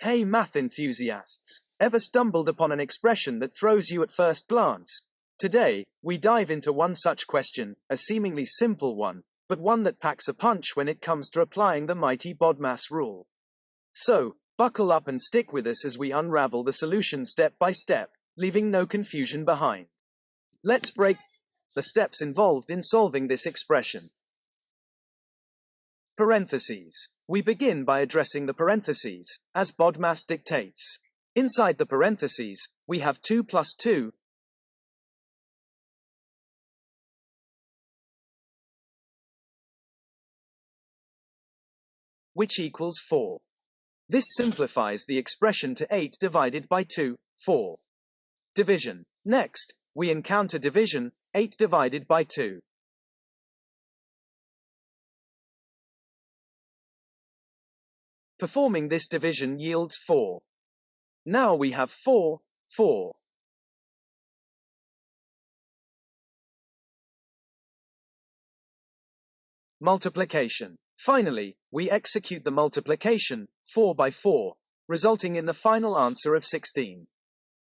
Hey math enthusiasts! Ever stumbled upon an expression that throws you at first glance? Today, we dive into one such question, a seemingly simple one, but one that packs a punch when it comes to applying the mighty BODMAS rule. So, buckle up and stick with us as we unravel the solution step by step, leaving no confusion behind. Let's break the steps involved in solving this expression. Parentheses. We begin by addressing the parentheses, as BODMAS dictates. Inside the parentheses, we have 2 plus 2, which equals 4. This simplifies the expression to 8 divided by 2, 4. Division. Next, we encounter division, 8 divided by 2. Performing this division yields 4. Now we have 4, 4. Multiplication. Finally, we execute the multiplication, 4 by 4, resulting in the final answer of 16.